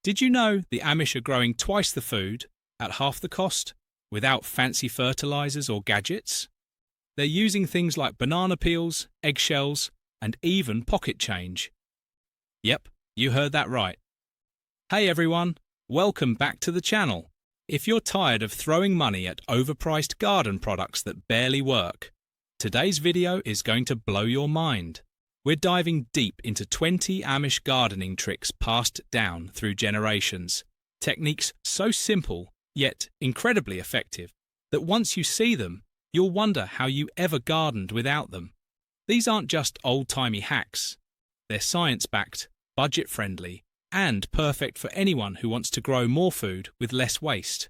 Did you know the Amish are growing twice the food at half the cost without fancy fertilizers or gadgets? They're using things like banana peels, eggshells, and even pocket change. Yep, you heard that right. Hey everyone, welcome back to the channel. If you're tired of throwing money at overpriced garden products that barely work, today's video is going to blow your mind. We're diving deep into 20 Amish gardening tricks passed down through generations. Techniques so simple, yet incredibly effective, that once you see them, you'll wonder how you ever gardened without them. These aren't just old-timey hacks. They're science-backed, budget-friendly, and perfect for anyone who wants to grow more food with less waste.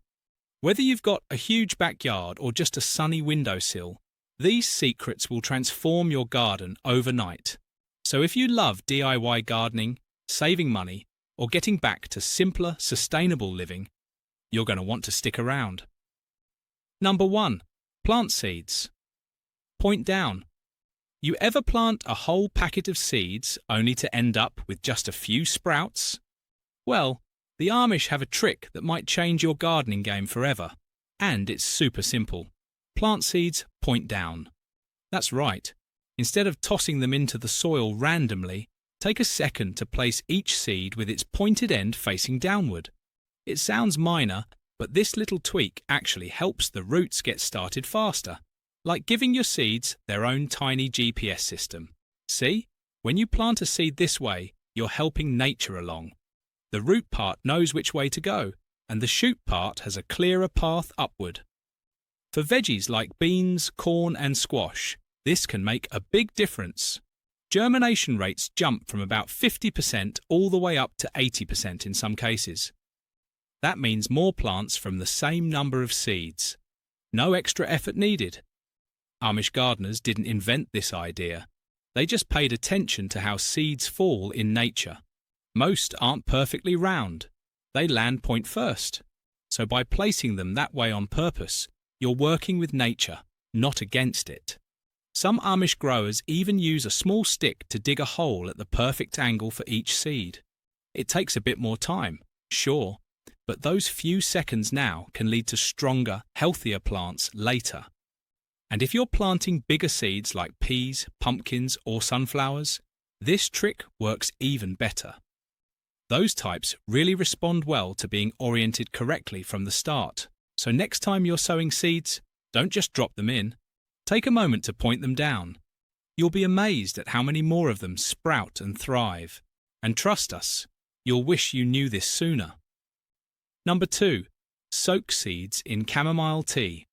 Whether you've got a huge backyard or just a sunny windowsill, these secrets will transform your garden overnight. So if you love DIY gardening, saving money, or getting back to simpler, sustainable living, you're going to want to stick around. Number 1. Plant seeds. Point down. You ever plant a whole packet of seeds only to end up with just a few sprouts? Well, the Amish have a trick that might change your gardening game forever, and it's super simple. Plant seeds point down. That's right. Instead of tossing them into the soil randomly, take a second to place each seed with its pointed end facing downward. It sounds minor, but this little tweak actually helps the roots get started faster, like giving your seeds their own tiny GPS system. See? When you plant a seed this way, you're helping nature along. The root part knows which way to go, and the shoot part has a clearer path upward. For veggies like beans, corn, and squash, this can make a big difference. Germination rates jump from about 50% all the way up to 80% in some cases. That means more plants from the same number of seeds. No extra effort needed. Amish gardeners didn't invent this idea. They just paid attention to how seeds fall in nature. Most aren't perfectly round. They land point first. So by placing them that way on purpose, you're working with nature, not against it. Some Amish growers even use a small stick to dig a hole at the perfect angle for each seed. It takes a bit more time, sure, but those few seconds now can lead to stronger, healthier plants later. And if you're planting bigger seeds like peas, pumpkins, or sunflowers, this trick works even better. Those types really respond well to being oriented correctly from the start. So next time you're sowing seeds, don't just drop them in. Take a moment to point them down. You'll be amazed at how many more of them sprout and thrive. And trust us, you'll wish you knew this sooner. Number 2. Soak seeds in chamomile tea.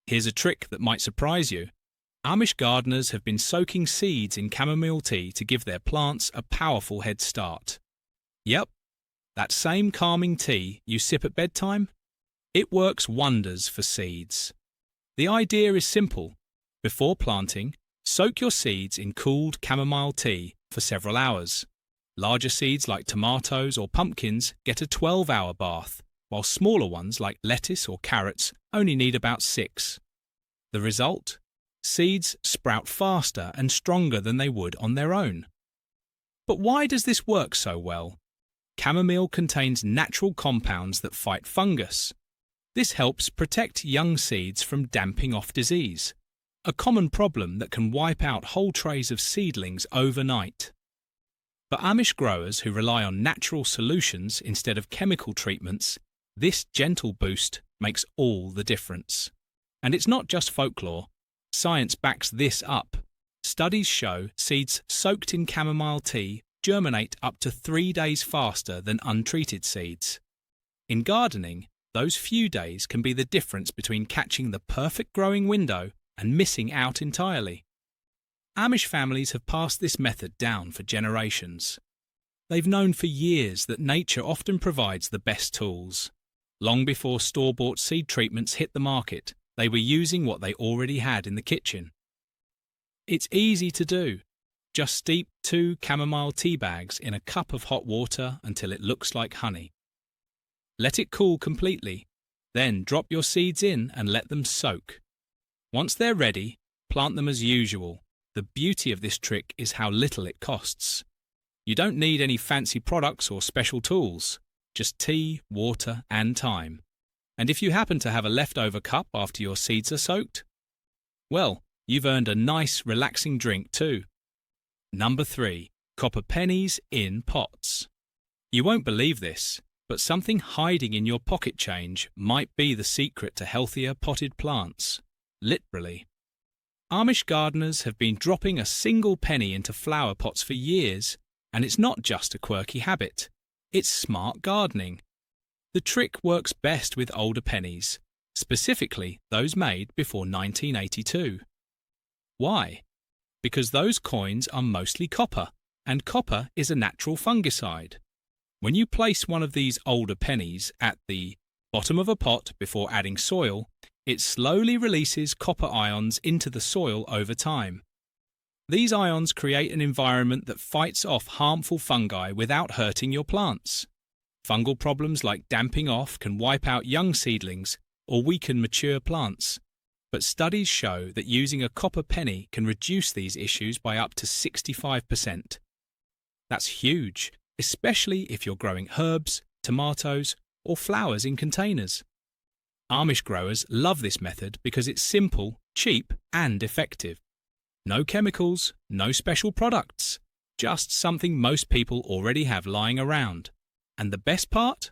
Here's a trick that might surprise you. Amish gardeners have been soaking seeds in chamomile tea to give their plants a powerful head start. Yep, that same calming tea you sip at bedtime? It works wonders for seeds. The idea is simple. Before planting, soak your seeds in cooled chamomile tea for several hours. Larger seeds like tomatoes or pumpkins get a 12-hour bath, while smaller ones like lettuce or carrots only need about 6. The result? Seeds sprout faster and stronger than they would on their own. But why does this work so well? Chamomile contains natural compounds that fight fungus. This helps protect young seeds from damping off disease, a common problem that can wipe out whole trays of seedlings overnight. For Amish growers who rely on natural solutions instead of chemical treatments, this gentle boost makes all the difference. And it's not just folklore. Science backs this up. Studies show seeds soaked in chamomile tea germinate up to 3 days faster than untreated seeds. In gardening, those few days can be the difference between catching the perfect growing window and missing out entirely. Amish families have passed this method down for generations. They've known for years that nature often provides the best tools. Long before store-bought seed treatments hit the market, they were using what they already had in the kitchen. It's easy to do. Just steep 2 chamomile tea bags in a cup of hot water until it looks like honey. Let it cool completely, then drop your seeds in and let them soak. Once they're ready, plant them as usual. The beauty of this trick is how little it costs. You don't need any fancy products or special tools. just tea, water, and time. And if you happen to have a leftover cup after your seeds are soaked, well, you've earned a nice, relaxing drink too. Number 3. Copper pennies in pots. You won't believe this, but something hiding in your pocket change might be the secret to healthier potted plants. Literally. Amish gardeners have been dropping a single penny into flower pots for years, and it's not just a quirky habit. It's smart gardening. The trick works best with older pennies, specifically those made before 1982. Why? Because those coins are mostly copper, and copper is a natural fungicide. When you place one of these older pennies at the bottom of a pot before adding soil, it slowly releases copper ions into the soil over time. These ions create an environment that fights off harmful fungi without hurting your plants. Fungal problems like damping off can wipe out young seedlings or weaken mature plants, but studies show that using a copper penny can reduce these issues by up to 65%. That's huge, especially if you're growing herbs, tomatoes, or flowers in containers. Amish growers love this method because it's simple, cheap, and effective. No chemicals, no special products, just something most people already have lying around. And the best part?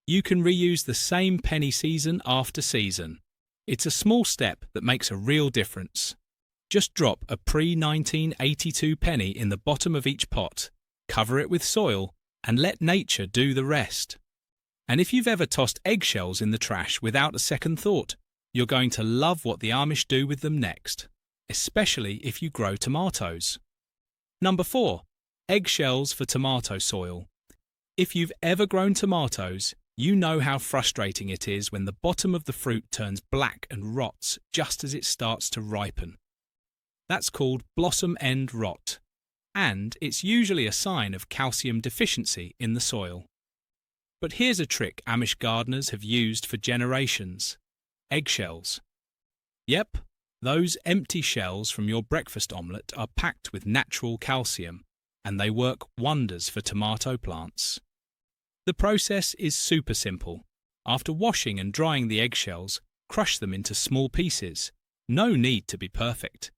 You can reuse the same penny season after season. It's a small step that makes a real difference. Just drop a pre-1982 penny in the bottom of each pot, cover it with soil, and let nature do the rest. And if you've ever tossed eggshells in the trash without a second thought, you're going to love what the Amish do with them next, especially if you grow tomatoes. Number 4. Eggshells for tomato soil. If you've ever grown tomatoes, you know how frustrating it is when the bottom of the fruit turns black and rots just as it starts to ripen. That's called blossom end rot, and it's usually a sign of calcium deficiency in the soil. But here's a trick Amish gardeners have used for generations: eggshells. Yep, those empty shells from your breakfast omelette are packed with natural calcium, and they work wonders for tomato plants. The process is super simple. After washing and drying the eggshells, crush them into small pieces. No need to be perfect.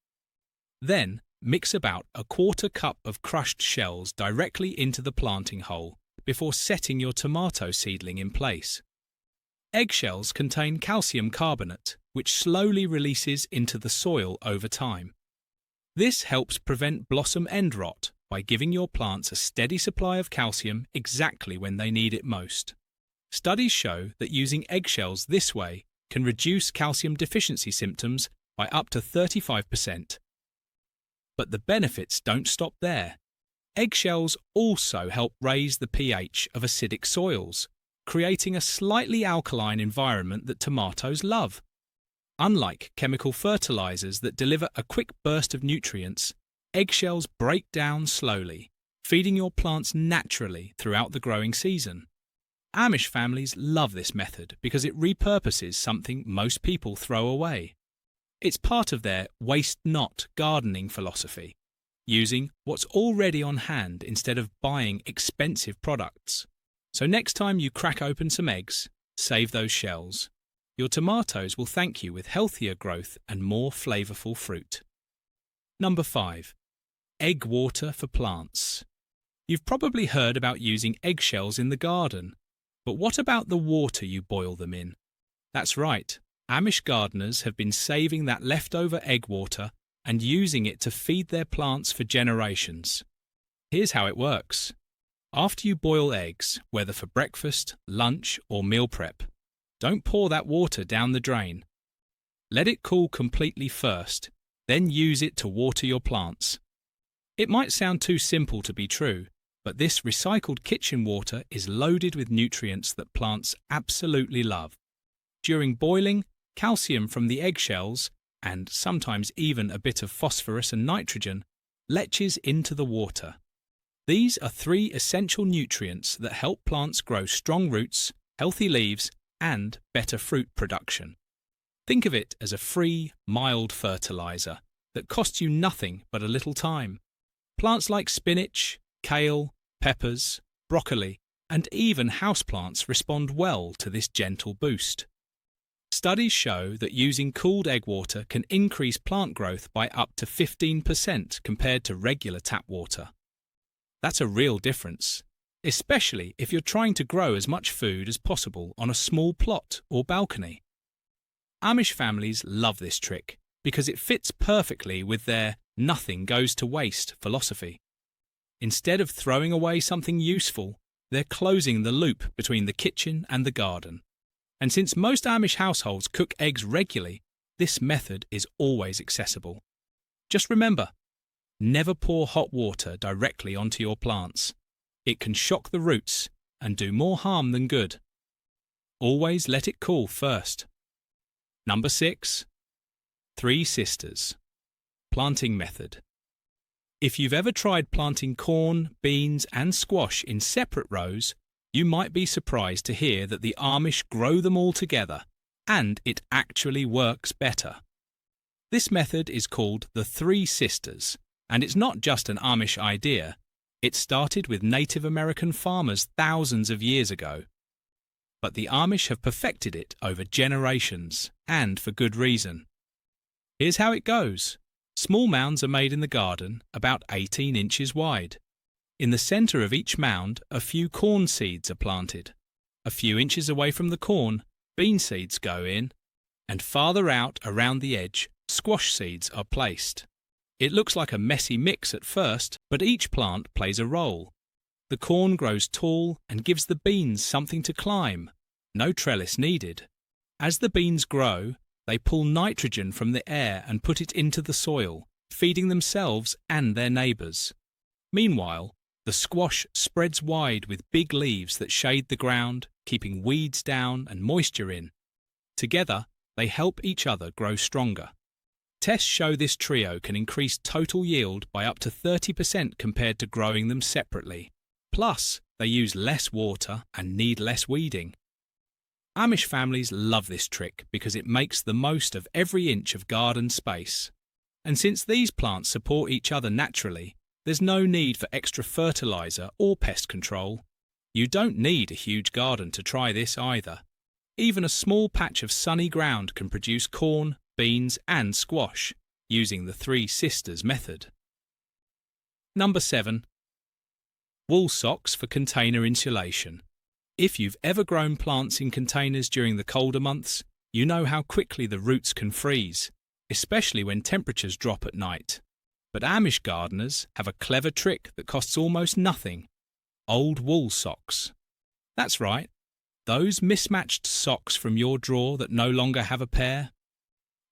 Then, mix about a quarter cup of crushed shells directly into the planting hole before setting your tomato seedling in place. Eggshells contain calcium carbonate, which slowly releases into the soil over time. This helps prevent blossom end rot by giving your plants a steady supply of calcium exactly when they need it most. Studies show that using eggshells this way can reduce calcium deficiency symptoms by up to 35%. But the benefits don't stop there. Eggshells also help raise the pH of acidic soils, creating a slightly alkaline environment that tomatoes love. Unlike chemical fertilizers that deliver a quick burst of nutrients, eggshells break down slowly, feeding your plants naturally throughout the growing season. Amish families love this method because it repurposes something most people throw away. It's part of their waste not gardening philosophy, using what's already on hand instead of buying expensive products. So next time you crack open some eggs, save those shells. Your tomatoes will thank you with healthier growth and more flavourful fruit. Number 5. Egg water for plants. You've probably heard about using eggshells in the garden, but what about the water you boil them in? That's right, Amish gardeners have been saving that leftover egg water and using it to feed their plants for generations. Here's how it works. After you boil eggs, whether for breakfast, lunch, or meal prep, don't pour that water down the drain. Let it cool completely first, then use it to water your plants. It might sound too simple to be true, but this recycled kitchen water is loaded with nutrients that plants absolutely love. During boiling, calcium from the eggshells, and sometimes even a bit of phosphorus and nitrogen, leaches into the water. These are 3 essential nutrients that help plants grow strong roots, healthy leaves, and better fruit production. Think of it as a free, mild fertilizer that costs you nothing but a little time. Plants like spinach, kale, peppers, broccoli, and even houseplants respond well to this gentle boost. Studies show that using cooled egg water can increase plant growth by up to 15% compared to regular tap water. That's a real difference, especially if you're trying to grow as much food as possible on a small plot or balcony. Amish families love this trick because it fits perfectly with their "nothing goes to waste" philosophy. Instead of throwing away something useful, they're closing the loop between the kitchen and the garden. And since most Amish households cook eggs regularly, this method is always accessible. Just remember, never pour hot water directly onto your plants. It can shock the roots and do more harm than good. Always let it cool first. Number 6. Three Sisters. Planting method. If you've ever tried planting corn, beans and squash in separate rows, you might be surprised to hear that the Amish grow them all together, and it actually works better. This method is called the Three Sisters, and it's not just an Amish idea. It started with Native American farmers thousands of years ago. But the Amish have perfected it over generations, and for good reason. Here's how it goes. Small mounds are made in the garden, about 18 inches wide. In the centre of each mound, a few corn seeds are planted. A few inches away from the corn, bean seeds go in, and farther out around the edge, squash seeds are placed. It looks like a messy mix at first, but each plant plays a role. The corn grows tall and gives the beans something to climb. No trellis needed. As the beans grow, they pull nitrogen from the air and put it into the soil, feeding themselves and their neighbours. Meanwhile, the squash spreads wide with big leaves that shade the ground, keeping weeds down and moisture in. Together, they help each other grow stronger. Tests show this trio can increase total yield by up to 30% compared to growing them separately. Plus, they use less water and need less weeding. Amish families love this trick because it makes the most of every inch of garden space. And since these plants support each other naturally, there's no need for extra fertiliser or pest control. You don't need a huge garden to try this either. Even a small patch of sunny ground can produce corn, beans and squash, using the Three Sisters method. Number 7. Wool socks for container insulation. If you've ever grown plants in containers during the colder months, you know how quickly the roots can freeze, especially when temperatures drop at night. But Amish gardeners have a clever trick that costs almost nothing: old wool socks. That's right, those mismatched socks from your drawer that no longer have a pair.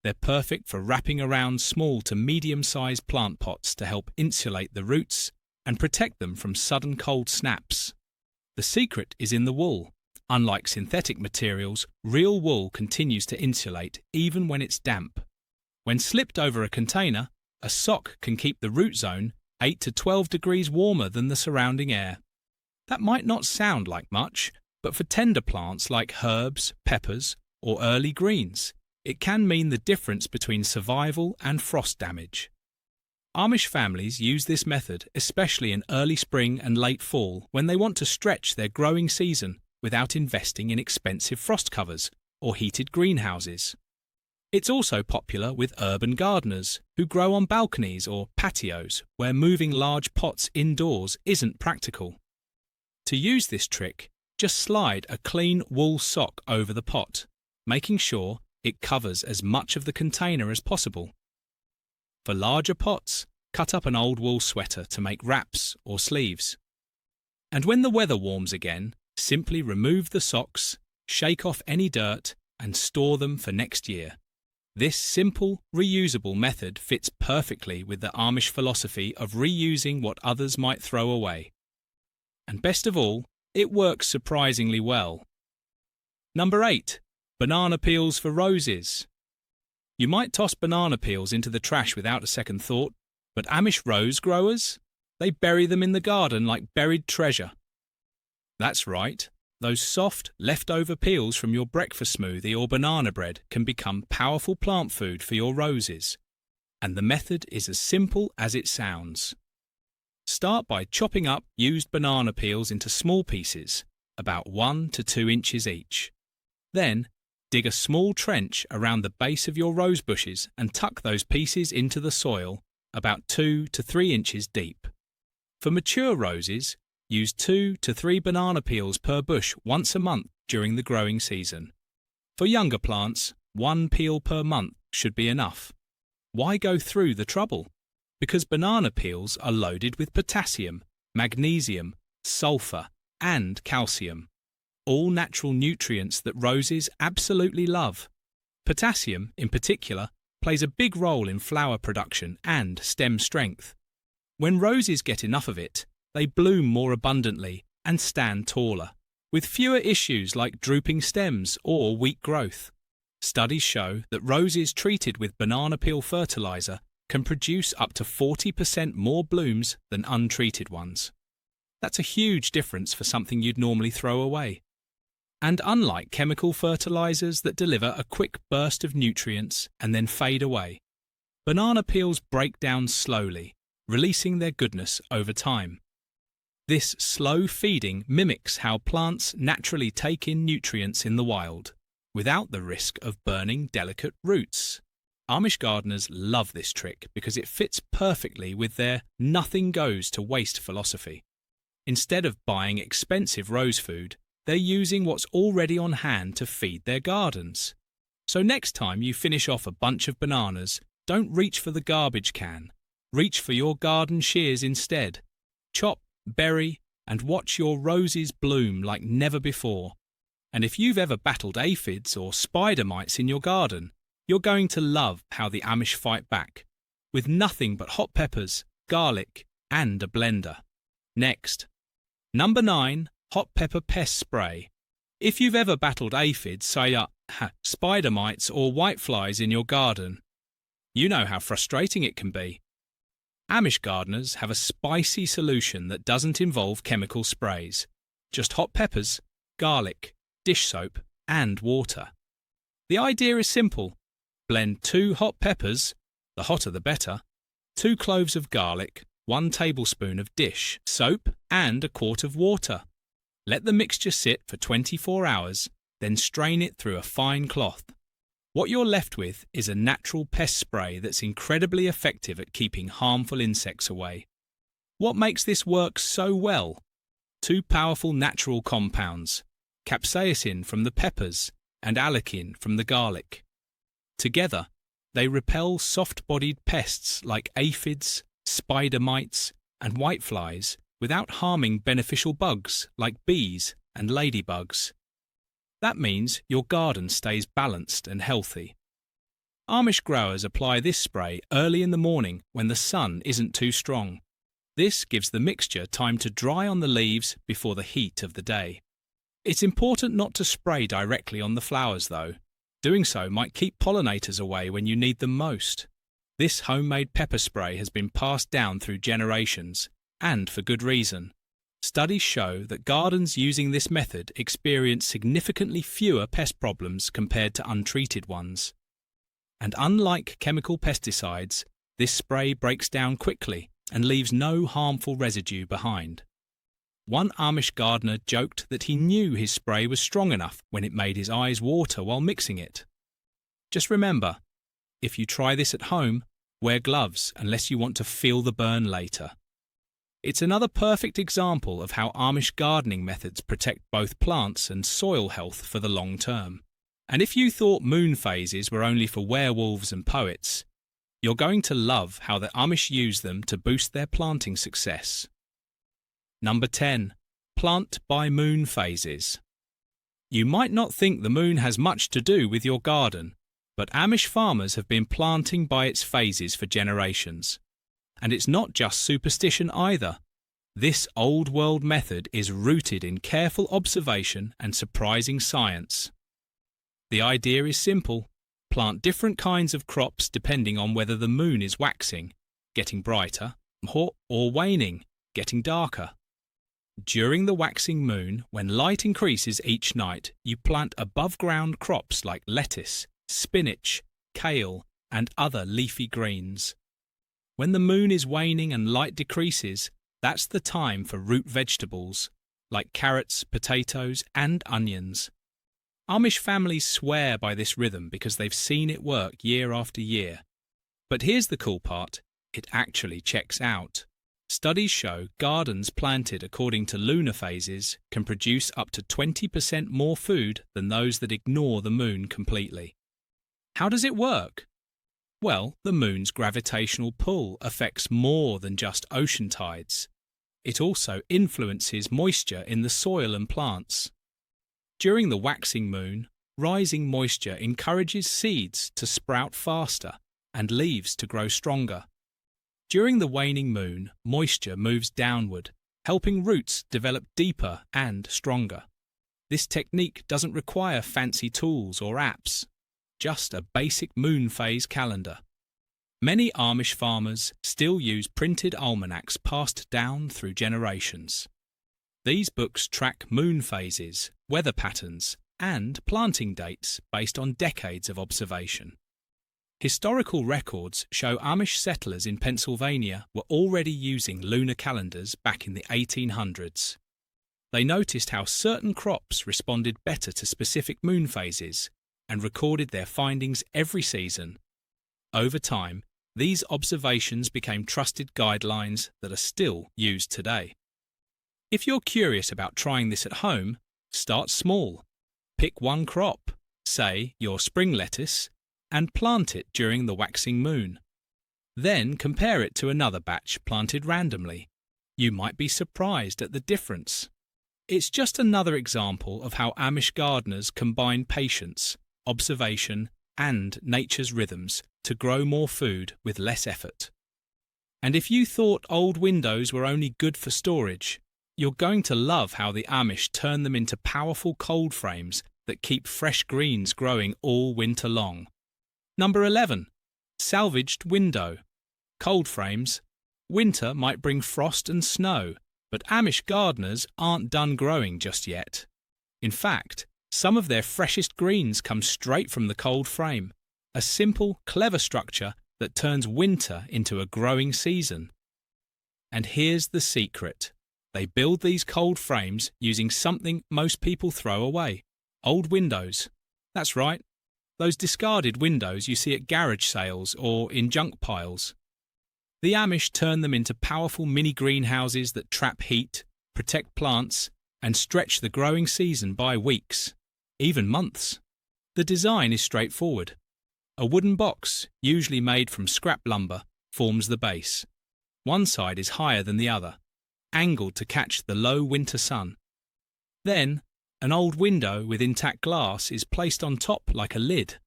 They're perfect for wrapping around small to medium-sized plant pots to help insulate the roots and protect them from sudden cold snaps. The secret is in the wool. Unlike synthetic materials, real wool continues to insulate even when it's damp. When slipped over a container, a sock can keep the root zone 8 to 12 degrees warmer than the surrounding air. That might not sound like much, but for tender plants like herbs, peppers, or early greens, it can mean the difference between survival and frost damage. Amish families use this method especially in early spring and late fall when they want to stretch their growing season without investing in expensive frost covers or heated greenhouses. It's also popular with urban gardeners who grow on balconies or patios where moving large pots indoors isn't practical. To use this trick, just slide a clean wool sock over the pot, making sure it covers as much of the container as possible. For larger pots, cut up an old wool sweater to make wraps or sleeves. And when the weather warms again, simply remove the socks, shake off any dirt, and store them for next year. This simple, reusable method fits perfectly with the Amish philosophy of reusing what others might throw away. And best of all, it works surprisingly well. Number 8. Banana peels for roses. You might toss banana peels into the trash without a second thought, but Amish rose growers? They bury them in the garden like buried treasure. That's right. Those soft, leftover peels from your breakfast smoothie or banana bread can become powerful plant food for your roses. And the method is as simple as it sounds. Start by chopping up used banana peels into small pieces, about 1 to 2 inches each. Then, dig a small trench around the base of your rose bushes and tuck those pieces into the soil, about 2 to 3 inches deep. For mature roses, use 2 to 3 banana peels per bush once a month during the growing season. For younger plants, 1 peel per month should be enough. Why go through the trouble? Because banana peels are loaded with potassium, magnesium, sulfur, and calcium, all natural nutrients that roses absolutely love. Potassium, in particular, plays a big role in flower production and stem strength. When roses get enough of it, they bloom more abundantly and stand taller, with fewer issues like drooping stems or weak growth. Studies show that roses treated with banana peel fertilizer can produce up to 40% more blooms than untreated ones. That's a huge difference for something you'd normally throw away. And unlike chemical fertilizers that deliver a quick burst of nutrients and then fade away, banana peels break down slowly, releasing their goodness over time. This slow feeding mimics how plants naturally take in nutrients in the wild, without the risk of burning delicate roots. Amish gardeners love this trick because it fits perfectly with their nothing goes to waste philosophy. Instead of buying expensive rose food, they're using what's already on hand to feed their gardens. So next time you finish off a bunch of bananas, don't reach for the garbage can. Reach for your garden shears instead. Chop, bury, and watch your roses bloom like never before. And if you've ever battled aphids or spider mites in your garden, you're going to love how the Amish fight back, with nothing but hot peppers, garlic, and a blender. Next. Number 9. Hot pepper pest spray. If you've ever battled aphids, say spider mites or whiteflies in your garden, you know how frustrating it can be. Amish gardeners have a spicy solution that doesn't involve chemical sprays, just hot peppers, garlic, dish soap, and water. The idea is simple. Blend 2 hot peppers, the hotter the better, 2 cloves of garlic, 1 tablespoon of dish soap, and a quart of water. Let the mixture sit for 24 hours, then strain it through a fine cloth. What you're left with is a natural pest spray that's incredibly effective at keeping harmful insects away. What makes this work so well? 2 powerful natural compounds, capsaicin from the peppers and allicin from the garlic. Together, they repel soft-bodied pests like aphids, spider mites, and whiteflies without harming beneficial bugs like bees and ladybugs. That means your garden stays balanced and healthy. Amish growers apply this spray early in the morning when the sun isn't too strong. This gives the mixture time to dry on the leaves before the heat of the day. It's important not to spray directly on the flowers, though. Doing so might keep pollinators away when you need them most. This homemade pepper spray has been passed down through generations, and for good reason. Studies show that gardens using this method experience significantly fewer pest problems compared to untreated ones. And unlike chemical pesticides, this spray breaks down quickly and leaves no harmful residue behind. One Amish gardener joked that he knew his spray was strong enough when it made his eyes water while mixing it. Just remember, if you try this at home, wear gloves unless you want to feel the burn later. It's another perfect example of how Amish gardening methods protect both plants and soil health for the long term. And if you thought moon phases were only for werewolves and poets, you're going to love how the Amish use them to boost their planting success. Number 10. Plant by moon phases. You might not think the moon has much to do with your garden, but Amish farmers have been planting by its phases for generations. And it's not just superstition either. This old-world method is rooted in careful observation and surprising science. The idea is simple. Plant different kinds of crops depending on whether the moon is waxing, getting brighter, or waning, getting darker. During the waxing moon, when light increases each night, you plant above-ground crops like lettuce, spinach, kale, and other leafy greens. When the moon is waning and light decreases, That's the time for root vegetables like carrots, potatoes, and onions. Amish families swear by this rhythm because they've seen it work year after year. But here's the cool part: it actually checks out. Studies show gardens planted according to lunar phases can produce up to 20% more food than those that ignore the moon completely. How does it work? Well, the moon's gravitational pull affects more than just ocean tides. It also influences moisture in the soil and plants. During the waxing moon, rising moisture encourages seeds to sprout faster and leaves to grow stronger. During the waning moon, moisture moves downward, helping roots develop deeper and stronger. This technique doesn't require fancy tools or apps, just a basic moon phase calendar. Many Amish farmers still use printed almanacs passed down through generations. These books track moon phases, weather patterns, and planting dates based on decades of observation. Historical records show Amish settlers in Pennsylvania were already using lunar calendars back in the 1800s. They noticed how certain crops responded better to specific moon phases and recorded their findings every season. Over time, these observations became trusted guidelines that are still used today. If you're curious about trying this at home, start small. Pick one crop, say your spring lettuce, and plant it during the waxing moon. Then compare it to another batch planted randomly. You might be surprised at the difference. It's just another example of how Amish gardeners combine patience, observation, and nature's rhythms to grow more food with less effort. And if you thought old windows were only good for storage, you're going to love how the Amish turn them into powerful cold frames that keep fresh greens growing all winter long. Number 11. Salvaged window. Cold frames. Winter might bring frost and snow, but Amish gardeners aren't done growing just yet. In fact, some of their freshest greens come straight from the cold frame, a simple, clever structure that turns winter into a growing season. And here's the secret. They build these cold frames using something most people throw away: old windows. That's right. Those discarded windows you see at garage sales or in junk piles. The Amish turn them into powerful mini greenhouses that trap heat, protect plants, and stretch the growing season by weeks, even months. The design is straightforward. A wooden box, usually made from scrap lumber, forms the base. One side is higher than the other, angled to catch the low winter sun. Then, an old window with intact glass is placed on top like a lid.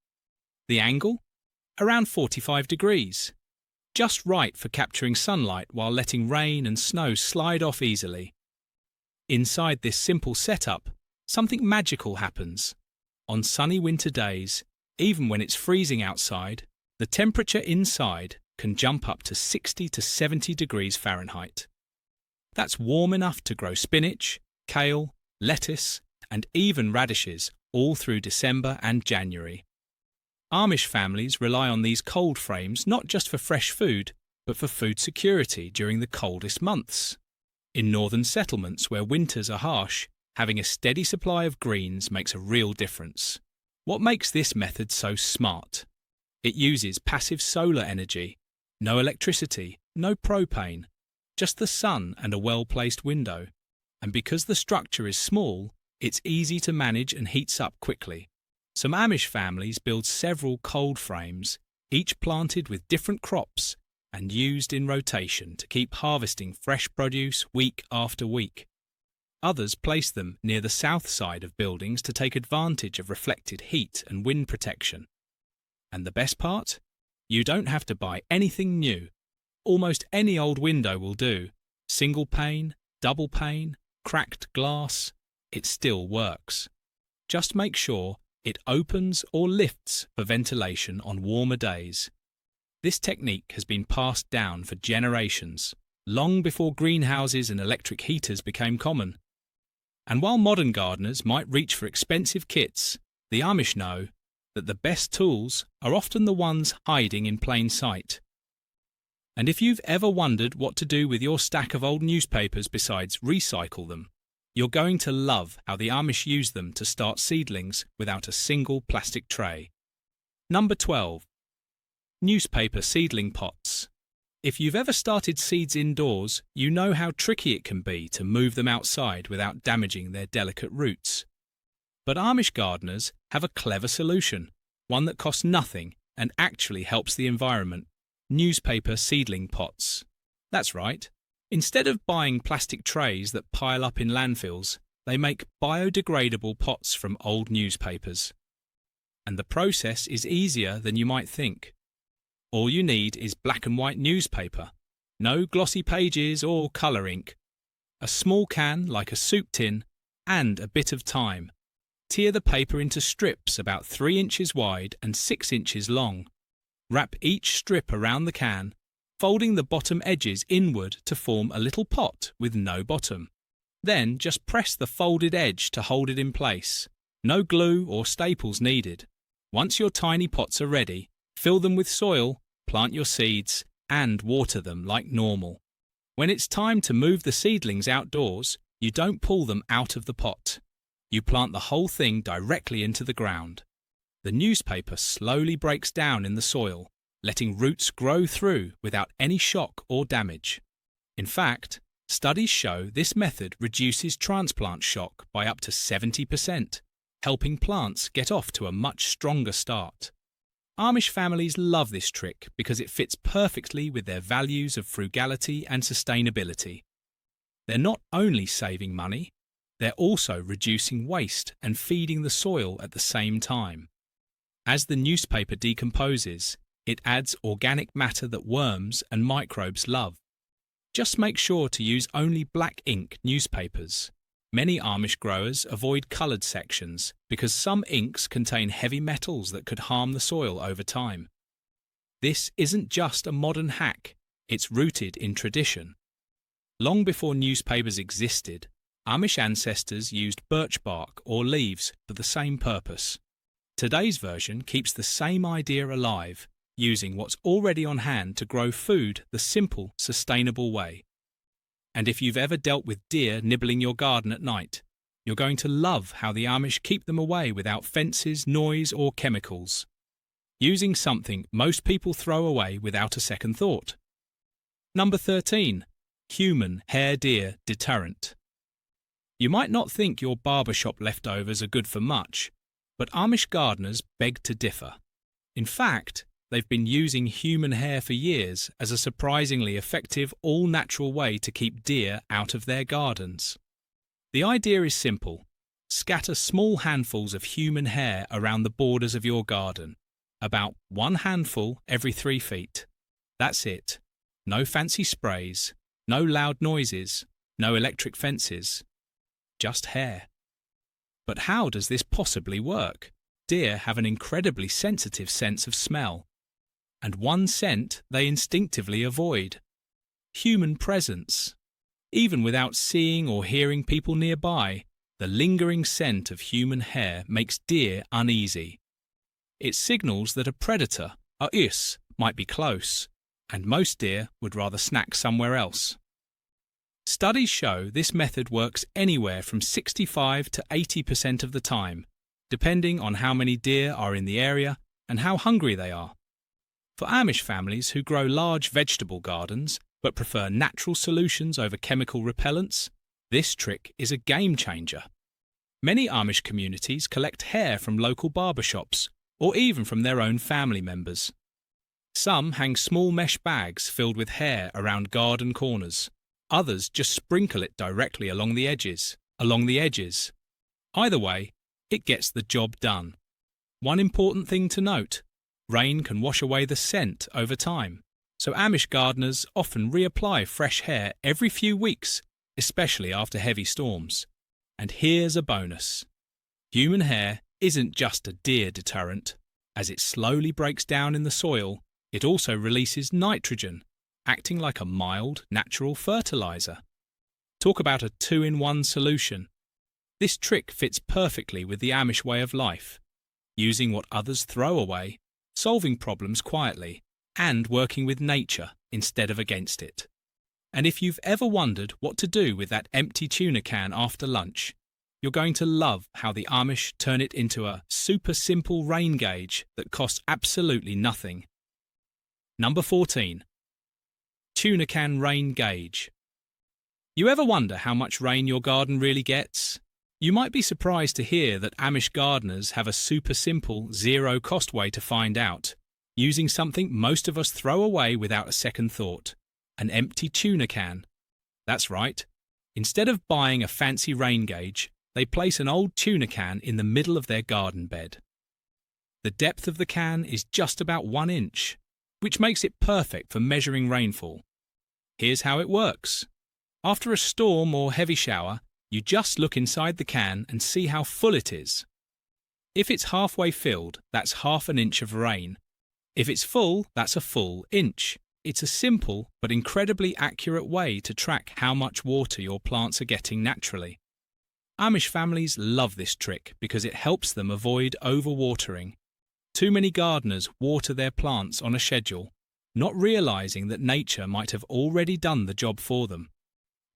The angle? Around 45 degrees. Just right for capturing sunlight while letting rain and snow slide off easily. Inside this simple setup, something magical happens. On sunny winter days, even when it's freezing outside, the temperature inside can jump up to 60 to 70 degrees Fahrenheit. That's warm enough to grow spinach, kale, lettuce, and even radishes all through December and January. Amish families rely on these cold frames not just for fresh food, but for food security during the coldest months. In northern settlements where winters are harsh, having a steady supply of greens makes a real difference. What makes this method so smart? It uses passive solar energy, no electricity, no propane, just the sun and a well-placed window. And because the structure is small, it's easy to manage and heats up quickly. Some Amish families build several cold frames, each planted with different crops and used in rotation to keep harvesting fresh produce week after week. Others place them near the south side of buildings to take advantage of reflected heat and wind protection. And the best part? You don't have to buy anything new. Almost any old window will do. Single pane, double pane, cracked glass. It still works. Just make sure it opens or lifts for ventilation on warmer days. This technique has been passed down for generations, long before greenhouses and electric heaters became common. And while modern gardeners might reach for expensive kits, the Amish know that the best tools are often the ones hiding in plain sight. And if you've ever wondered what to do with your stack of old newspapers besides recycle them, you're going to love how the Amish use them to start seedlings without a single plastic tray. Number 12. Newspaper seedling pots. If you've ever started seeds indoors, you know how tricky it can be to move them outside without damaging their delicate roots. But Amish gardeners have a clever solution, one that costs nothing and actually helps the environment: newspaper seedling pots. That's right. Instead of buying plastic trays that pile up in landfills, they make biodegradable pots from old newspapers. And the process is easier than you might think. All you need is black and white newspaper, no glossy pages or colour ink, a small can like a soup tin, and a bit of thyme. Tear the paper into strips about 3 inches wide and 6 inches long. Wrap each strip around the can, folding the bottom edges inward to form a little pot with no bottom. Then just press the folded edge to hold it in place. No glue or staples needed. Once your tiny pots are ready, fill them with soil, plant your seeds, and water them like normal. When it's time to move the seedlings outdoors, you don't pull them out of the pot. You plant the whole thing directly into the ground. The newspaper slowly breaks down in the soil, letting roots grow through without any shock or damage. In fact, studies show this method reduces transplant shock by up to 70%, helping plants get off to a much stronger start. Amish families love this trick because it fits perfectly with their values of frugality and sustainability. They're not only saving money, they're also reducing waste and feeding the soil at the same time. As the newspaper decomposes, it adds organic matter that worms and microbes love. Just make sure to use only black ink newspapers. Many Amish growers avoid coloured sections because some inks contain heavy metals that could harm the soil over time. This isn't just a modern hack, it's rooted in tradition. Long before newspapers existed, Amish ancestors used birch bark or leaves for the same purpose. Today's version keeps the same idea alive, using what's already on hand to grow food the simple, sustainable way. And if you've ever dealt with deer nibbling your garden at night, you're going to love how the Amish keep them away without fences, noise, or chemicals, using something most people throw away without a second thought. Number 13. Human hair deer deterrent. You might not think your barbershop leftovers are good for much, but Amish gardeners beg to differ. In fact, they've been using human hair for years as a surprisingly effective all-natural way to keep deer out of their gardens. The idea is simple. Scatter small handfuls of human hair around the borders of your garden, about 1 handful every 3 feet. That's it. No fancy sprays, no loud noises, no electric fences. Just hair. But how does this possibly work? Deer have an incredibly sensitive sense of smell, and one scent they instinctively avoid: human presence. Even without seeing or hearing people nearby, the lingering scent of human hair makes deer uneasy. It signals that a predator, a us, might be close, and most deer would rather snack somewhere else. Studies show this method works anywhere from 65 to 80% of the time, depending on how many deer are in the area and how hungry they are. For Amish families who grow large vegetable gardens but prefer natural solutions over chemical repellents, this trick is a game changer. Many Amish communities collect hair from local barbershops or even from their own family members. Some hang small mesh bags filled with hair around garden corners. Others just sprinkle it directly along the edges. Either way, it gets the job done. One important thing to note: rain can wash away the scent over time, so Amish gardeners often reapply fresh hair every few weeks, especially after heavy storms. And here's a bonus. Human hair isn't just a deer deterrent. As it slowly breaks down in the soil, it also releases nitrogen, acting like a mild, natural fertilizer. Talk about a 2-in-1 solution. This trick fits perfectly with the Amish way of life, using what others throw away, solving problems quietly, and working with nature instead of against it. And if you've ever wondered what to do with that empty tuna can after lunch, you're going to love how the Amish turn it into a super simple rain gauge that costs absolutely nothing. Number 14. Tuna can rain gauge. You ever wonder how much rain your garden really gets? You might be surprised to hear that Amish gardeners have a super simple, zero-cost way to find out, using something most of us throw away without a second thought: an empty tuna can. That's right. Instead of buying a fancy rain gauge, they place an old tuna can in the middle of their garden bed. The depth of the can is just about 1 inch, which makes it perfect for measuring rainfall. Here's how it works. After a storm or heavy shower, you just look inside the can and see how full it is. If it's halfway filled, that's half an inch of rain. If it's full, that's a full inch. It's a simple but incredibly accurate way to track how much water your plants are getting naturally. Amish families love this trick because it helps them avoid overwatering. Too many gardeners water their plants on a schedule, not realizing that nature might have already done the job for them.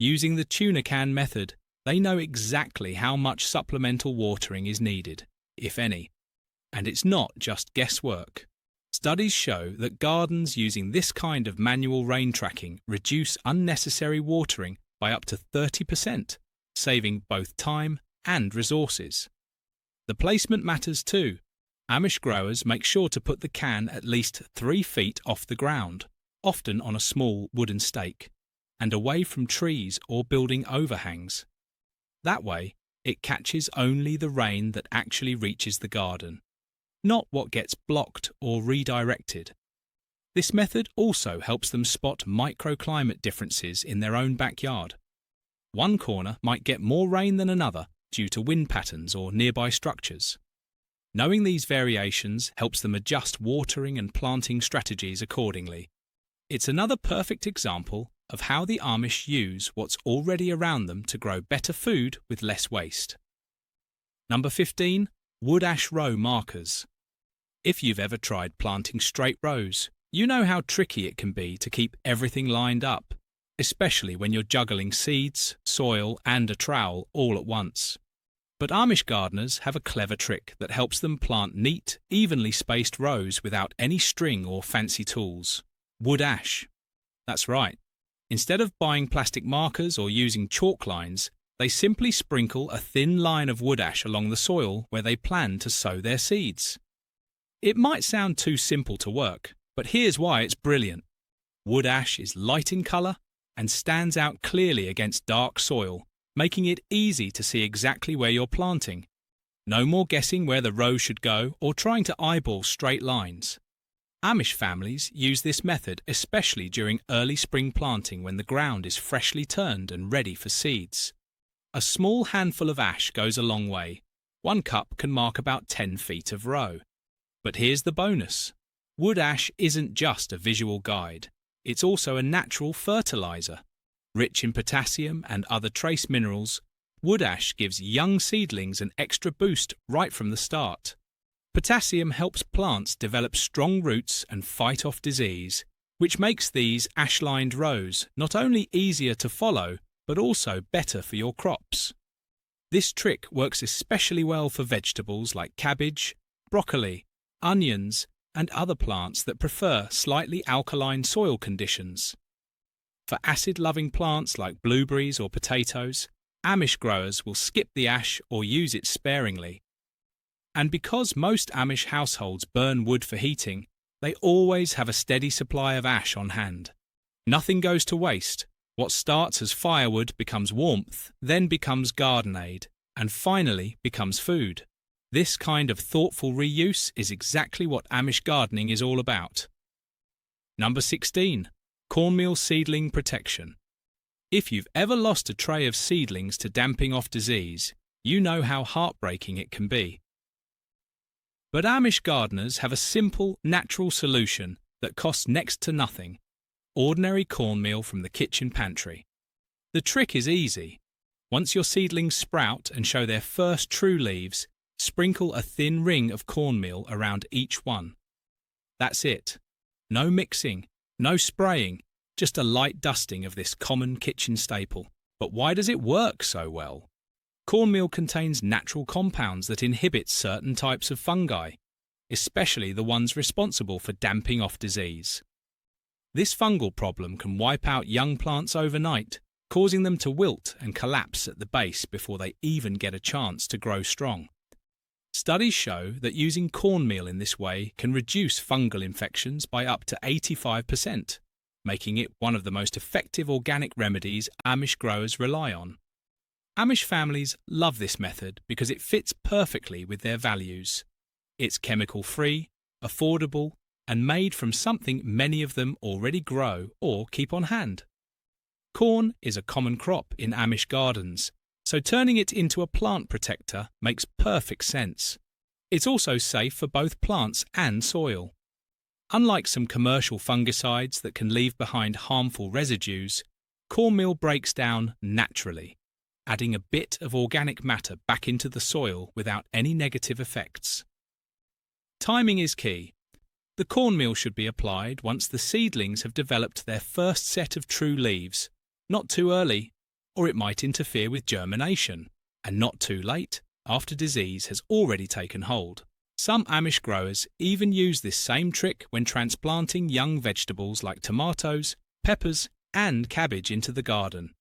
Using the tuna can method, they know exactly how much supplemental watering is needed, if any. And it's not just guesswork. Studies show that gardens using this kind of manual rain tracking reduce unnecessary watering by up to 30%, saving both time and resources. The placement matters too. Amish growers make sure to put the can at least 3 feet off the ground, often on a small wooden stake, and away from trees or building overhangs. That way, it catches only the rain that actually reaches the garden, not what gets blocked or redirected. This method also helps them spot microclimate differences in their own backyard. One corner might get more rain than another due to wind patterns or nearby structures. Knowing these variations helps them adjust watering and planting strategies accordingly. It's another perfect example of how the Amish use what's already around them to grow better food with less waste. Number 15. Wood ash row markers. If you've ever tried planting straight rows, you know how tricky it can be to keep everything lined up, especially when you're juggling seeds, soil, and a trowel all at once. But Amish gardeners have a clever trick that helps them plant neat, evenly spaced rows without any string or fancy tools. Wood ash. That's right. Instead of buying plastic markers or using chalk lines, they simply sprinkle a thin line of wood ash along the soil where they plan to sow their seeds. It might sound too simple to work, but here's why it's brilliant. Wood ash is light in colour and stands out clearly against dark soil, making it easy to see exactly where you're planting. No more guessing where the row should go or trying to eyeball straight lines. Amish families use this method especially during early spring planting when the ground is freshly turned and ready for seeds. A small handful of ash goes a long way. 1 cup can mark about 10 feet of row. But here's the bonus. Wood ash isn't just a visual guide. It's also a natural fertilizer. Rich in potassium and other trace minerals, wood ash gives young seedlings an extra boost right from the start. Potassium helps plants develop strong roots and fight off disease, which makes these ash-lined rows not only easier to follow, but also better for your crops. This trick works especially well for vegetables like cabbage, broccoli, onions, and other plants that prefer slightly alkaline soil conditions. For acid-loving plants like blueberries or potatoes, Amish growers will skip the ash or use it sparingly. And because most Amish households burn wood for heating, they always have a steady supply of ash on hand. Nothing goes to waste. What starts as firewood becomes warmth, then becomes garden aid, and finally becomes food. This kind of thoughtful reuse is exactly what Amish gardening is all about. Number 16. Cornmeal seedling protection. If you've ever lost a tray of seedlings to damping off disease, you know how heartbreaking it can be. But Amish gardeners have a simple, natural solution that costs next to nothing: ordinary cornmeal from the kitchen pantry. The trick is easy. Once your seedlings sprout and show their first true leaves, sprinkle a thin ring of cornmeal around each one. That's it. No mixing, No spraying, just a light dusting of this common kitchen staple. But why does it work so well? Cornmeal contains natural compounds that inhibit certain types of fungi, especially the ones responsible for damping off disease. This fungal problem can wipe out young plants overnight, causing them to wilt and collapse at the base before they even get a chance to grow strong. Studies show that using cornmeal in this way can reduce fungal infections by up to 85%, making it one of the most effective organic remedies Amish growers rely on. Amish families love this method because it fits perfectly with their values. It's chemical-free, affordable, and made from something many of them already grow or keep on hand. Corn is a common crop in Amish gardens, so turning it into a plant protector makes perfect sense. It's also safe for both plants and soil. Unlike some commercial fungicides that can leave behind harmful residues, cornmeal breaks down naturally, adding a bit of organic matter back into the soil without any negative effects. Timing is key. The cornmeal should be applied once the seedlings have developed their first set of true leaves, not too early, or it might interfere with germination, and not too late, after disease has already taken hold. Some Amish growers even use this same trick when transplanting young vegetables like tomatoes, peppers, and cabbage into the garden.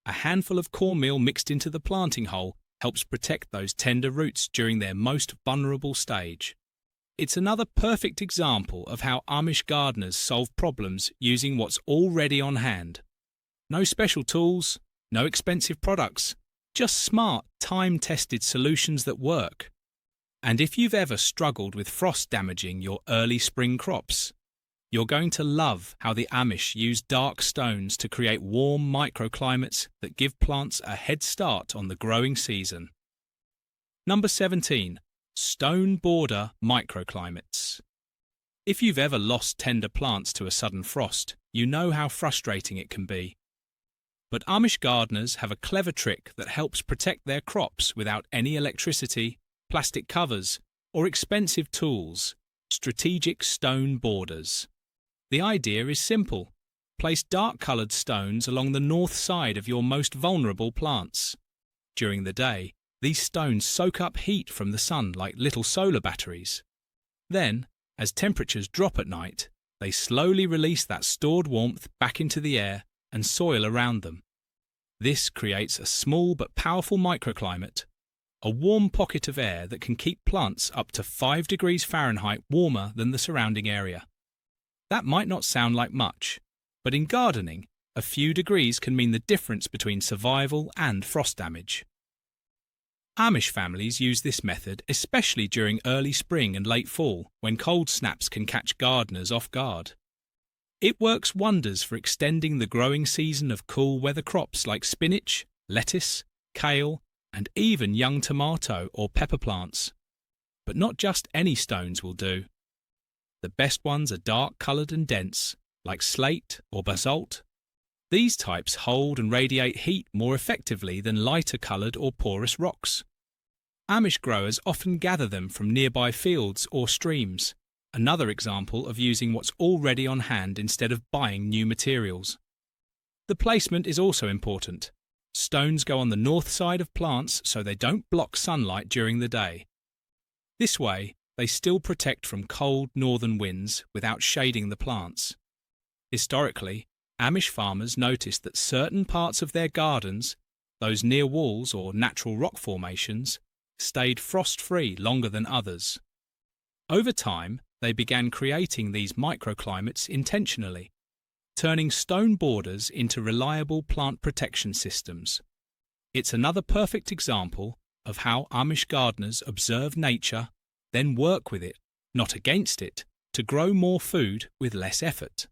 A handful of cornmeal mixed into the planting hole helps protect those tender roots during their most vulnerable stage. It's another perfect example of how Amish gardeners solve problems using what's already on hand. No special tools, no expensive products, just smart, time-tested solutions that work. And if you've ever struggled with frost damaging your early spring crops, you're going to love how the Amish use dark stones to create warm microclimates that give plants a head start on the growing season. Number 17. Stone border microclimates. If you've ever lost tender plants to a sudden frost, you know how frustrating it can be. But Amish gardeners have a clever trick that helps protect their crops without any electricity, plastic covers, or expensive tools: strategic stone borders. The idea is simple. Place dark-coloured stones along the north side of your most vulnerable plants. During the day, these stones soak up heat from the sun like little solar batteries. Then, as temperatures drop at night, they slowly release that stored warmth back into the air and soil around them. This creates a small but powerful microclimate, a warm pocket of air that can keep plants up to 5 degrees Fahrenheit warmer than the surrounding area. That might not sound like much, but in gardening, a few degrees can mean the difference between survival and frost damage. Amish families use this method especially during early spring and late fall, when cold snaps can catch gardeners off guard. It works wonders for extending the growing season of cool weather crops like spinach, lettuce, kale, and even young tomato or pepper plants. But not just any stones will do. The best ones are dark-coloured and dense, like slate or basalt. These types hold and radiate heat more effectively than lighter-coloured or porous rocks. Amish growers often gather them from nearby fields or streams, another example of using what's already on hand instead of buying new materials. The placement is also important. Stones go on the north side of plants so they don't block sunlight during the day. This way, they still protect from cold northern winds without shading the plants. Historically, Amish farmers noticed that certain parts of their gardens, those near walls or natural rock formations, stayed frost-free longer than others. Over time, they began creating these microclimates intentionally, turning stone borders into reliable plant protection systems. It's another perfect example of how Amish gardeners observe nature, then work with it, not against it, to grow more food with less effort.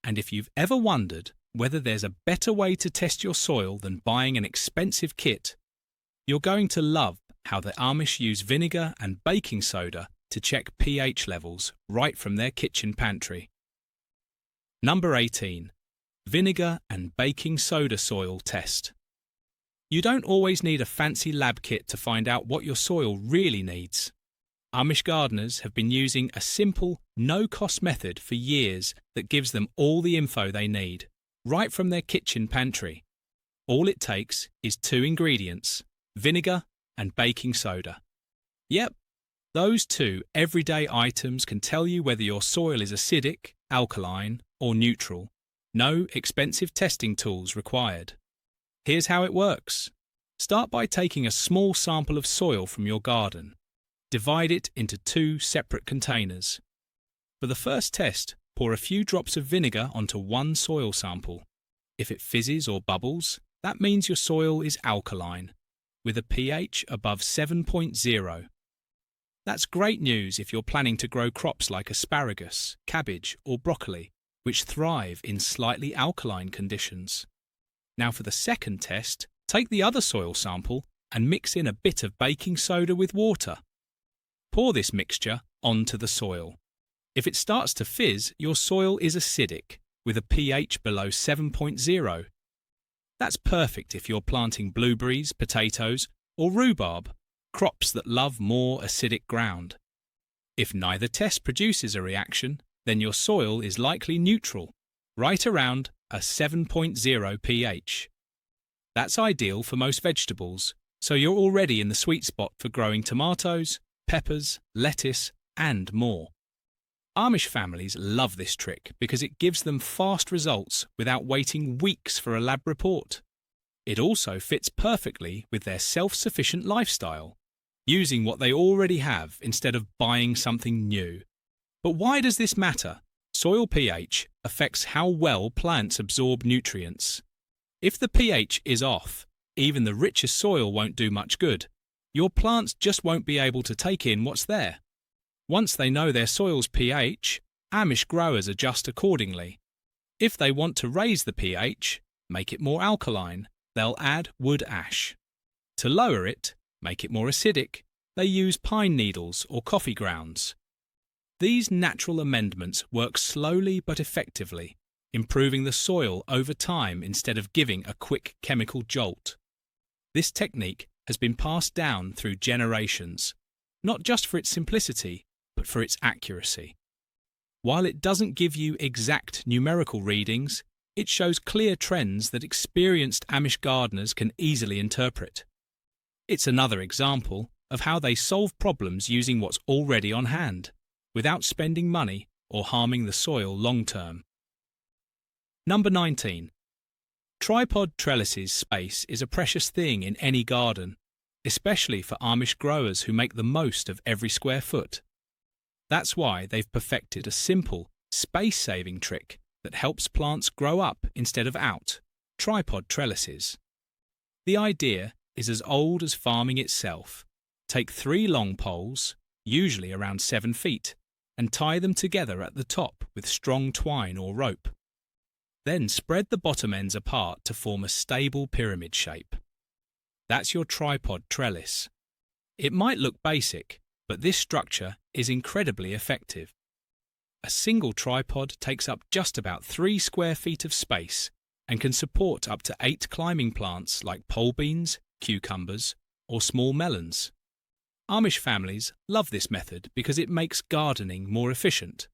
And if you've ever wondered whether there's a better way to test your soil than buying an expensive kit, you're going to love how the Amish use vinegar and baking soda to check pH levels right from their kitchen pantry. Number 18. Vinegar and baking soda soil test. You don't always need a fancy lab kit to find out what your soil really needs. Amish gardeners have been using a simple, no-cost method for years that gives them all the info they need, right from their kitchen pantry. All it takes is 2 ingredients, vinegar and baking soda. Yep, those 2 everyday items can tell you whether your soil is acidic, alkaline, or neutral. No expensive testing tools required. Here's how it works. Start by taking a small sample of soil from your garden. Divide it into 2 separate containers. For the first test, pour a few drops of vinegar onto 1 soil sample. If it fizzes or bubbles, that means your soil is alkaline, with a pH above 7.0. That's great news if you're planning to grow crops like asparagus, cabbage, or broccoli, which thrive in slightly alkaline conditions. Now for the second test, take the other soil sample and mix in a bit of baking soda with water. Pour this mixture onto the soil. If it starts to fizz, your soil is acidic, with a pH below 7.0. That's perfect if you're planting blueberries, potatoes, or rhubarb, crops that love more acidic ground. If neither test produces a reaction, then your soil is likely neutral, right around a 7.0 pH. That's ideal for most vegetables, so you're already in the sweet spot for growing tomatoes, peppers, lettuce, and more. Amish families love this trick because it gives them fast results without waiting weeks for a lab report. It also fits perfectly with their self-sufficient lifestyle, using what they already have instead of buying something new. But why does this matter? Soil pH affects how well plants absorb nutrients. If the pH is off, even the richest soil won't do much good. Your plants just won't be able to take in what's there. Once they know their soil's pH, Amish growers adjust accordingly. If they want to raise the pH, make it more alkaline, they'll add wood ash. To lower it, make it more acidic, they use pine needles or coffee grounds. These natural amendments work slowly but effectively, improving the soil over time instead of giving a quick chemical jolt. This technique has been passed down through generations, not just for its simplicity, but for its accuracy. While it doesn't give you exact numerical readings, it shows clear trends that experienced Amish gardeners can easily interpret. It's another example of how they solve problems using what's already on hand, without spending money or harming the soil long term. Number 19. Tripod trellises space is a precious thing in any garden, especially for Amish growers who make the most of every square foot. That's why they've perfected a simple, space-saving trick that helps plants grow up instead of out, tripod trellises. The idea is as old as farming itself. Take 3 long poles, usually around 7 feet, and tie them together at the top with strong twine or rope. Then spread the bottom ends apart to form a stable pyramid shape. That's your tripod trellis. It might look basic, but this structure is incredibly effective. A single tripod takes up just about 3 square feet of space and can support up to 8 climbing plants like pole beans, cucumbers, or small melons. Amish families love this method because it makes gardening more efficient.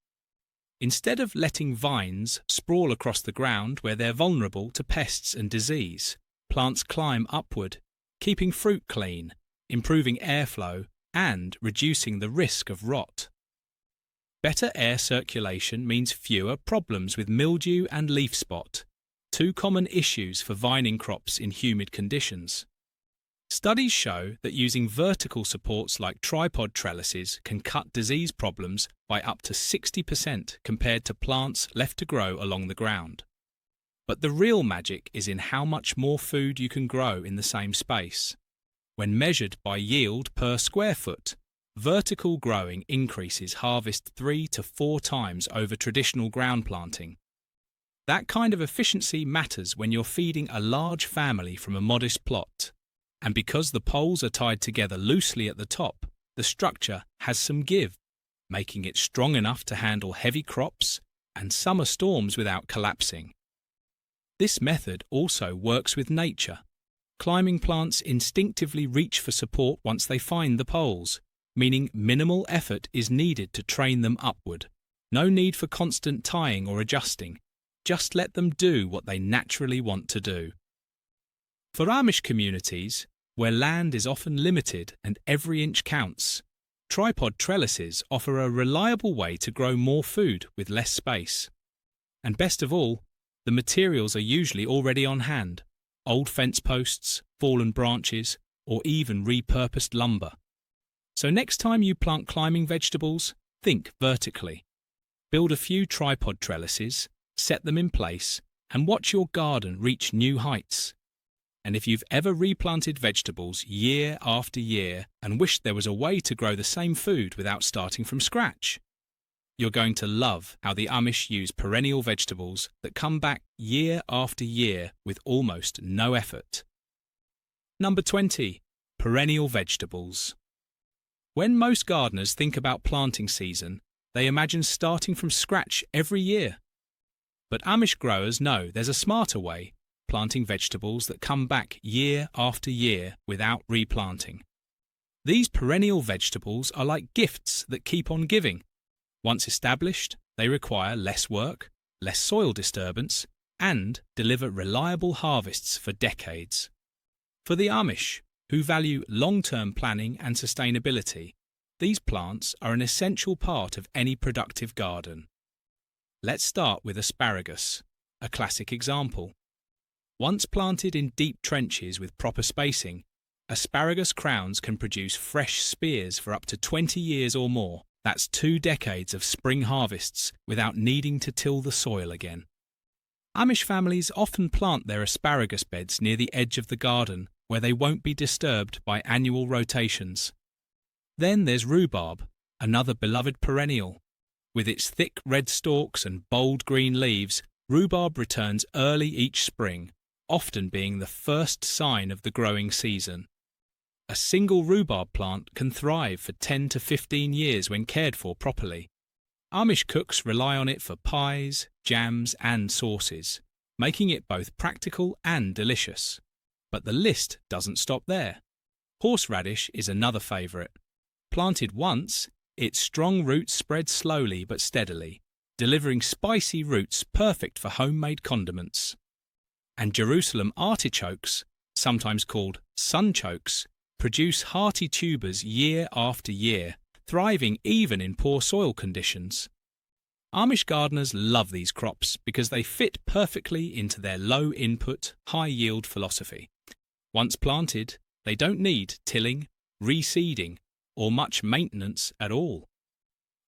Instead of letting vines sprawl across the ground where they're vulnerable to pests and disease, plants climb upward, keeping fruit clean, improving airflow, and reducing the risk of rot. Better air circulation means fewer problems with mildew and leaf spot, 2 common issues for vining crops in humid conditions. Studies show that using vertical supports like tripod trellises can cut disease problems by up to 60% compared to plants left to grow along the ground. But the real magic is in how much more food you can grow in the same space. When measured by yield per square foot, vertical growing increases harvest 3 to 4 times over traditional ground planting. That kind of efficiency matters when you're feeding a large family from a modest plot. And because the poles are tied together loosely at the top, the structure has some give, making it strong enough to handle heavy crops and summer storms without collapsing. This method also works with nature. Climbing plants instinctively reach for support once they find the poles, meaning minimal effort is needed to train them upward. No need for constant tying or adjusting. Just let them do what they naturally want to do. For Amish communities, where land is often limited and every inch counts, tripod trellises offer a reliable way to grow more food with less space. And best of all, the materials are usually already on hand: old fence posts, fallen branches, or even repurposed lumber. So next time you plant climbing vegetables, think vertically. Build a few tripod trellises, set them in place, and watch your garden reach new heights. And if you've ever replanted vegetables year after year and wished there was a way to grow the same food without starting from scratch, you're going to love how the Amish use perennial vegetables that come back year after year with almost no effort. Number 20. Perennial vegetables. When most gardeners think about planting season, they imagine starting from scratch every year. But Amish growers know there's a smarter way: planting vegetables that come back year after year without replanting. These perennial vegetables are like gifts that keep on giving. Once established, they require less work, less soil disturbance, and deliver reliable harvests for decades. For the Amish, who value long-term planning and sustainability, these plants are an essential part of any productive garden. Let's start with asparagus, a classic example. Once planted in deep trenches with proper spacing, asparagus crowns can produce fresh spears for up to 20 years or more. That's 2 decades of spring harvests without needing to till the soil again. Amish families often plant their asparagus beds near the edge of the garden, where they won't be disturbed by annual rotations. Then there's rhubarb, another beloved perennial. With its thick red stalks and bold green leaves, rhubarb returns early each spring, often being the first sign of the growing season. A single rhubarb plant can thrive for 10 to 15 years when cared for properly. Amish cooks rely on it for pies, jams, and sauces, making it both practical and delicious. But the list doesn't stop there. Horseradish is another favourite. Planted once, its strong roots spread slowly but steadily, delivering spicy roots perfect for homemade condiments. And Jerusalem artichokes, sometimes called sunchokes, produce hearty tubers year after year, thriving even in poor soil conditions. Amish gardeners love these crops because they fit perfectly into their low-input, high-yield philosophy. Once planted, they don't need tilling, reseeding, or much maintenance at all.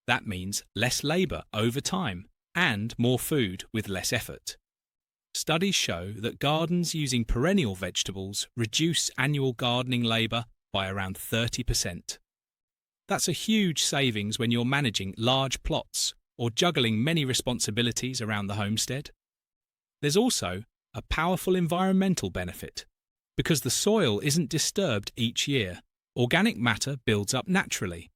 That means less labour over time and more food with less effort. Studies show that gardens using perennial vegetables reduce annual gardening labour by around 30%. That's a huge savings when you're managing large plots or juggling many responsibilities around the homestead. There's also a powerful environmental benefit. Because the soil isn't disturbed each year, organic matter builds up naturally.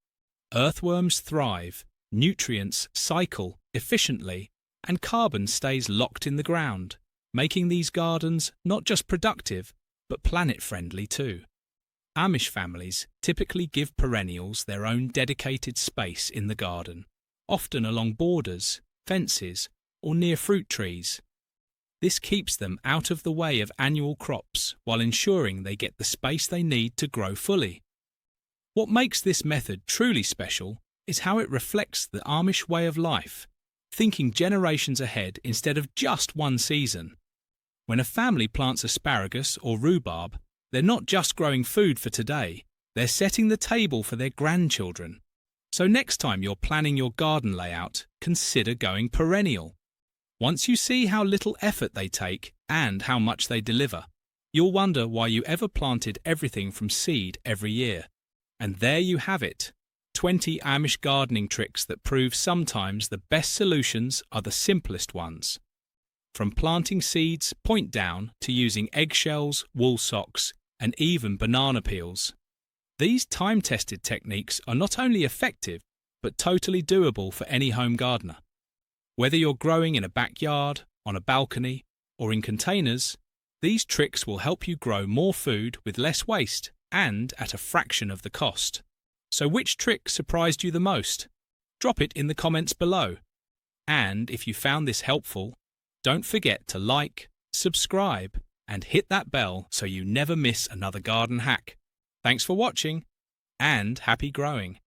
Earthworms thrive, nutrients cycle efficiently, and carbon stays locked in the ground, making these gardens not just productive, but planet-friendly too. Amish families typically give perennials their own dedicated space in the garden, often along borders, fences, or near fruit trees. This keeps them out of the way of annual crops while ensuring they get the space they need to grow fully. What makes this method truly special is how it reflects the Amish way of life, thinking generations ahead instead of just one season. When a family plants asparagus or rhubarb, they're not just growing food for today, they're setting the table for their grandchildren. So next time you're planning your garden layout, consider going perennial. Once you see how little effort they take and how much they deliver, you'll wonder why you ever planted everything from seed every year. And there you have it, 20 Amish gardening tricks that prove sometimes the best solutions are the simplest ones. From planting seeds point down to using eggshells, wool socks, and even banana peels. These time-tested techniques are not only effective, but totally doable for any home gardener. Whether you're growing in a backyard, on a balcony, or in containers, these tricks will help you grow more food with less waste and at a fraction of the cost. So which trick surprised you the most? Drop it in the comments below. And if you found this helpful, don't forget to like, subscribe, and hit that bell so you never miss another garden hack. Thanks for watching, and happy growing!